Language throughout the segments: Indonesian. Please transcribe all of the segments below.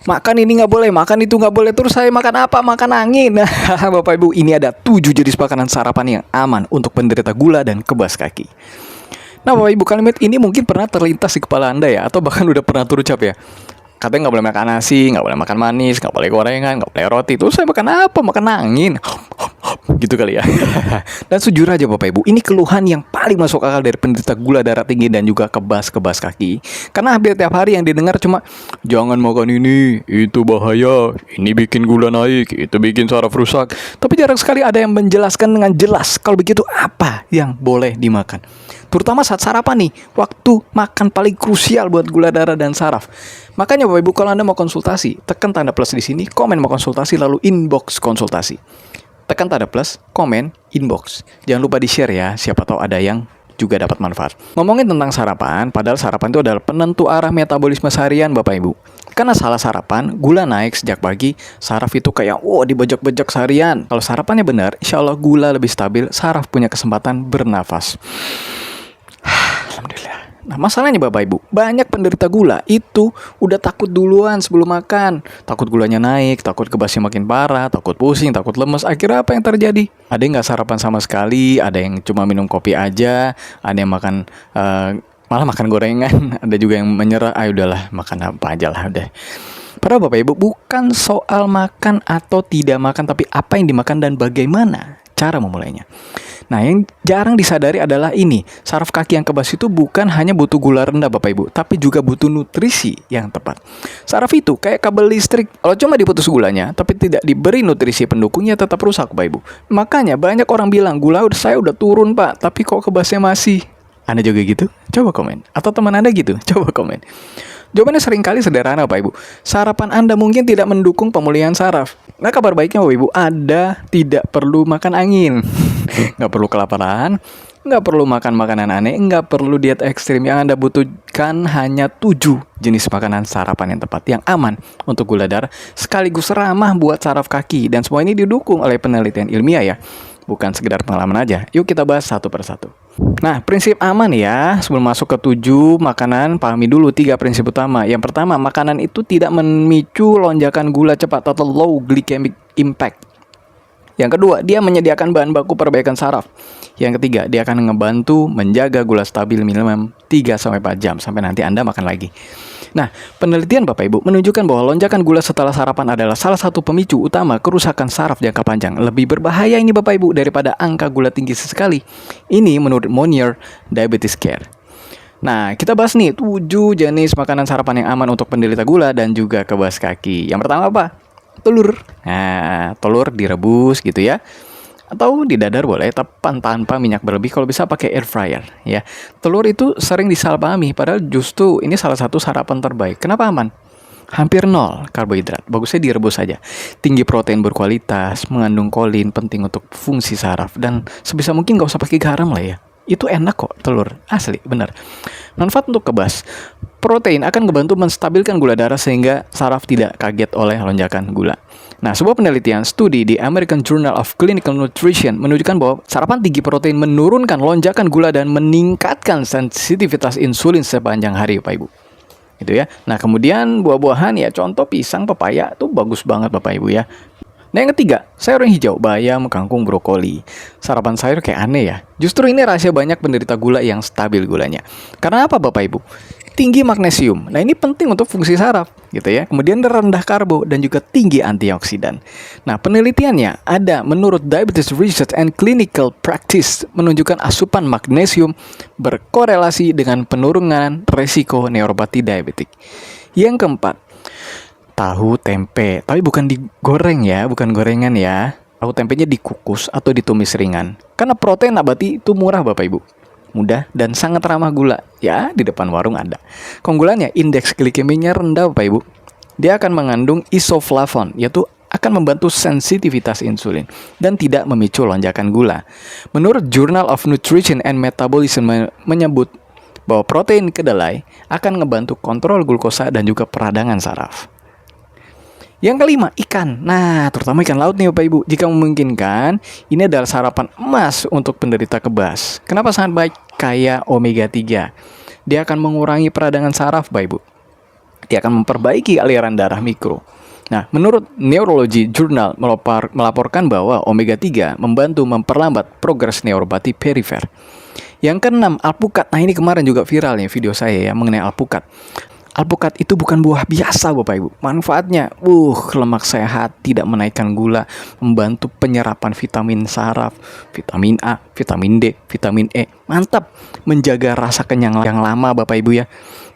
makan ini nggak boleh, makan itu nggak boleh, terus saya makan apa? Makan angin. Nah, Bapak Ibu, ini ada 7 jenis makanan sarapan yang aman untuk penderita gula dan kebas kaki. Nah, Bapak Ibu, kalimat ini mungkin pernah terlintas di kepala Anda ya, atau bahkan udah pernah terucap ya. Katanya nggak boleh makan nasi, nggak boleh makan manis, nggak boleh gorengan, nggak boleh roti. Terus saya makan apa? Makan angin. Gitu kali ya. Dan sejujur aja Bapak Ibu, ini keluhan yang paling masuk akal dari penderita gula darah tinggi dan juga kebas kaki. Karena hampir tiap hari yang didengar cuma, jangan makan ini, itu bahaya, ini bikin gula naik, itu bikin saraf rusak. Tapi jarang sekali ada yang menjelaskan dengan jelas kalau begitu apa yang boleh dimakan. Terutama saat sarapan nih, waktu makan paling krusial buat gula darah dan saraf. Makanya Bapak Ibu, kalau Anda mau konsultasi, tekan tanda plus di sini, komen mau konsultasi, lalu inbox konsultasi. Tekan tanda plus, komen, inbox. Jangan lupa di-share ya, siapa tahu ada yang juga dapat manfaat. Ngomongin tentang sarapan, padahal sarapan itu adalah penentu arah metabolisme seharian Bapak Ibu. Karena salah sarapan, gula naik sejak pagi, saraf itu kayak dibejek-bejek seharian. Kalau sarapannya benar, insya Allah gula lebih stabil, saraf punya kesempatan bernafas. Alhamdulillah. Nah, masalahnya Bapak Ibu, banyak penderita gula itu udah takut duluan sebelum makan. Takut gulanya naik, takut kebasnya makin parah, takut pusing, takut lemes. Akhirnya apa yang terjadi? Ada yang nggak sarapan sama sekali, ada yang cuma minum kopi aja, ada yang makan malah makan gorengan, ada juga yang menyerah, udahlah makan apa aja lah udah. Padahal Bapak Ibu, bukan soal makan atau tidak makan, tapi apa yang dimakan dan bagaimana cara memulainya. Nah, yang jarang disadari adalah ini, saraf kaki yang kebas itu bukan hanya butuh gula rendah Bapak Ibu, tapi juga butuh nutrisi yang tepat. Saraf itu kayak kabel listrik, kalau cuma diputus gulanya, tapi tidak diberi nutrisi pendukungnya tetap rusak Bapak Ibu. Makanya banyak orang bilang, gula saya udah turun Pak, tapi kok kebasnya masih. Anda juga gitu? Coba komen. Atau teman Anda gitu? Coba komen. Jawabannya seringkali sederhana Bapak Ibu. Sarapan Anda mungkin tidak mendukung pemulihan saraf. Nah, kabar baiknya Bapak Ibu, Anda tidak perlu makan angin. Nggak perlu kelaparan, nggak perlu makan makanan aneh, nggak perlu diet ekstrim. Yang Anda butuhkan hanya 7 jenis makanan sarapan yang tepat, yang aman untuk gula darah, sekaligus ramah buat saraf kaki. Dan semua ini didukung oleh penelitian ilmiah ya, bukan sekedar pengalaman aja. Yuk kita bahas satu persatu. Nah, prinsip aman ya, sebelum masuk ke 7 makanan, pahami dulu 3 prinsip utama. Yang pertama, makanan itu tidak memicu lonjakan gula cepat atau low glycemic impact. Yang kedua, dia menyediakan bahan baku perbaikan saraf. Yang ketiga, dia akan ngebantu menjaga gula stabil minimum 3-4 jam sampai nanti Anda makan lagi. Nah, penelitian Bapak Ibu menunjukkan bahwa lonjakan gula setelah sarapan adalah salah satu pemicu utama kerusakan saraf jangka panjang. Lebih berbahaya ini Bapak Ibu daripada angka gula tinggi sesekali. Ini menurut Monier Diabetes Care. Nah, kita bahas nih 7 jenis makanan sarapan yang aman untuk penderita gula dan juga kebas kaki. Yang pertama apa? Telur. Nah, telur direbus gitu ya. Atau didadar boleh, tapi tanpa minyak berlebih, kalau bisa pakai air fryer ya. Telur itu sering disalahpahami, padahal justru ini salah satu sarapan terbaik. Kenapa aman? Hampir 0 karbohidrat, bagusnya direbus saja. Tinggi protein berkualitas, mengandung kolin, penting untuk fungsi saraf. Dan sebisa mungkin gak usah pakai garam lah ya. Itu enak kok telur, asli, benar. Manfaat untuk kebas, protein akan membantu menstabilkan gula darah sehingga saraf tidak kaget oleh lonjakan gula. Nah, sebuah penelitian studi di American Journal of Clinical Nutrition menunjukkan bahwa sarapan tinggi protein menurunkan lonjakan gula dan meningkatkan sensitivitas insulin sepanjang hari, Bapak Ibu. Gitu ya. Nah, kemudian buah-buahan ya, contoh pisang, pepaya tuh bagus banget Bapak Ibu ya. Nah, yang ketiga, sayur yang hijau, bayam, kangkung, brokoli. Sarapan sayur kayak aneh ya. Justru ini rahasia banyak penderita gula yang stabil gulanya. Karena apa Bapak Ibu? Tinggi magnesium. Nah, ini penting untuk fungsi saraf gitu ya. Kemudian rendah karbo dan juga tinggi antioksidan. Nah, penelitiannya ada menurut Diabetes Research and Clinical Practice menunjukkan asupan magnesium berkorelasi dengan penurunan resiko neuropati diabetik. Yang keempat, tahu tempe, tapi bukan digoreng ya, bukan gorengan ya. Tahu tempenya dikukus atau ditumis ringan. Karena protein nabati itu murah Bapak Ibu. Mudah dan sangat ramah gula. Ya, di depan warung ada. Keunggulannya, indeks glikeminya rendah Bapak Ibu. Dia akan mengandung isoflavon, yaitu akan membantu sensitivitas insulin dan tidak memicu lonjakan gula. Menurut Journal of Nutrition and Metabolism menyebut bahwa protein kedelai akan membantu kontrol glukosa dan juga peradangan saraf. Yang kelima, ikan. Nah, terutama ikan laut nih Bapak Ibu. Jika memungkinkan, ini adalah sarapan emas untuk penderita kebas. Kenapa sangat baik? Kaya omega 3. Dia akan mengurangi peradangan saraf Bapak Ibu. Dia akan memperbaiki aliran darah mikro. Nah, menurut Neurology Journal melaporkan bahwa omega 3 membantu memperlambat progres neuropati perifer. Yang keenam, alpukat. Nah, ini kemarin juga viral nih video saya ya mengenai alpukat. Alpukat itu bukan buah biasa Bapak Ibu. Manfaatnya, lemak sehat, tidak menaikkan gula, membantu penyerapan vitamin saraf, vitamin A, vitamin D, vitamin E. Mantap, menjaga rasa kenyang yang lama Bapak Ibu ya.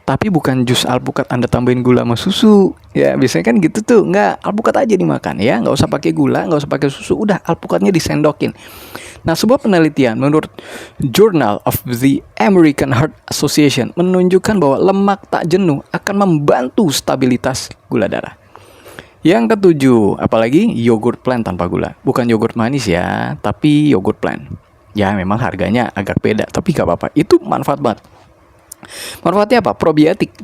Tapi bukan jus alpukat Anda tambahin gula sama susu. Ya, biasanya kan gitu tuh. Nggak, alpukat aja dimakan ya. Nggak usah pakai gula, nggak usah pakai susu. Udah, alpukatnya disendokin. Nah, sebuah penelitian menurut Journal of the American Heart Association menunjukkan bahwa lemak tak jenuh akan membantu stabilitas gula darah. Yang ketujuh, apalagi yogurt plain tanpa gula. Bukan yogurt manis ya, tapi yogurt plain. Ya, memang harganya agak beda, tapi gak apa-apa. Itu manfaat banget. Manfaatnya apa? Probiotik.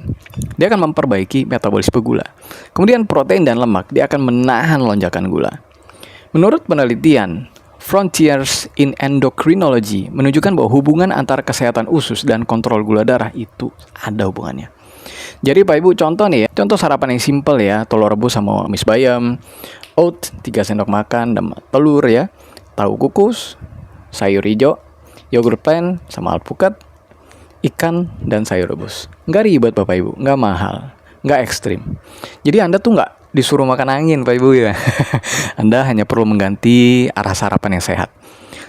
Dia akan memperbaiki metabolisme gula. Kemudian protein dan lemak, dia akan menahan lonjakan gula. Menurut penelitian Frontiers in Endocrinology menunjukkan bahwa hubungan antara kesehatan usus dan kontrol gula darah itu ada hubungannya. Jadi Pak Ibu, contoh nih ya, contoh sarapan yang simple ya, telur rebus sama mis bayam, oat 3 sendok makan, dan telur ya, tahu kukus, sayur hijau, yogurt plain sama alpukat, ikan, dan sayur rebus. Nggak ribet Bapak Ibu, nggak mahal, nggak ekstrim. Jadi Anda tuh nggak disuruh makan angin Pak Ibu ya. Anda hanya perlu mengganti arah sarapan yang sehat.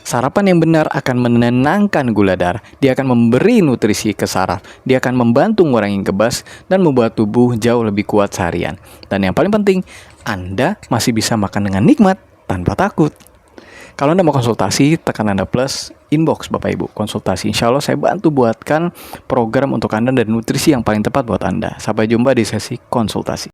Sarapan yang benar akan menenangkan gula darah. Dia akan memberi nutrisi ke saraf. Dia akan membantu mengurangi kebas dan membuat tubuh jauh lebih kuat seharian. Dan yang paling penting, Anda masih bisa makan dengan nikmat tanpa takut. Kalau Anda mau konsultasi, tekan tanda plus, inbox Bapak Ibu, konsultasi. Insya Allah saya bantu buatkan program untuk Anda dan nutrisi yang paling tepat buat Anda. Sampai jumpa di sesi konsultasi.